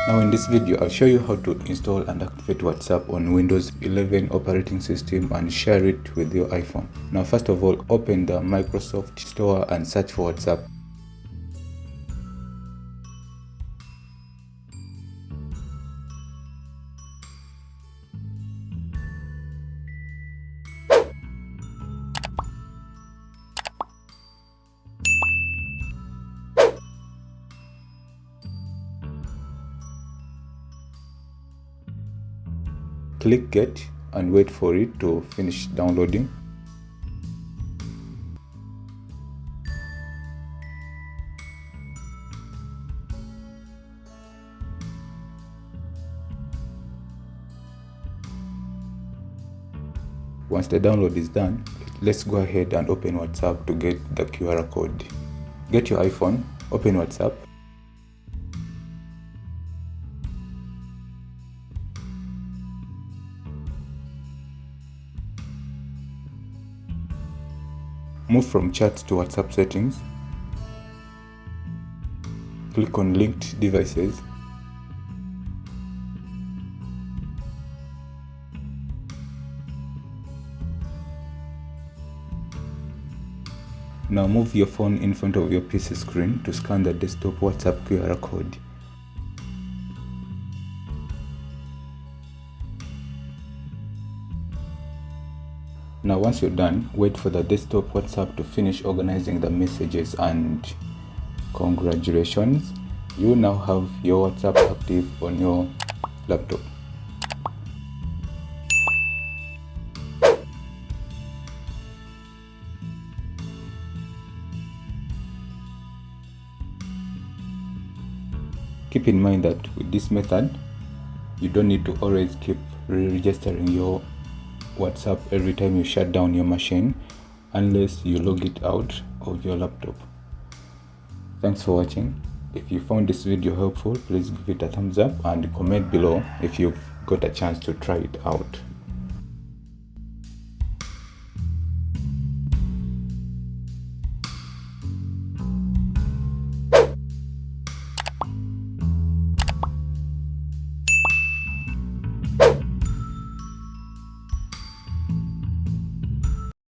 Now in this video, I'll show you how to install and activate WhatsApp on Windows 11 operating system and share it with your iPhone. Now first of all, open the Microsoft Store and search for WhatsApp. Click Get and wait for it to finish downloading. Once the download is done, let's go ahead and open WhatsApp to get the QR code. Get your iPhone, open WhatsApp. Move from chats to WhatsApp settings. Click on linked devices. Now move your phone in front of your PC screen to scan the desktop WhatsApp QR code. Now once you're done, wait for the desktop WhatsApp to finish organizing the messages, and congratulations, you now have your WhatsApp active on your laptop. Keep in mind that with this method, you don't need to always keep re-registering your WhatsApp every time you shut down your machine unless you log it out of your laptop. Thanks for watching. If you found this video helpful, please give it a thumbs up and comment below if you've got a chance to try it out.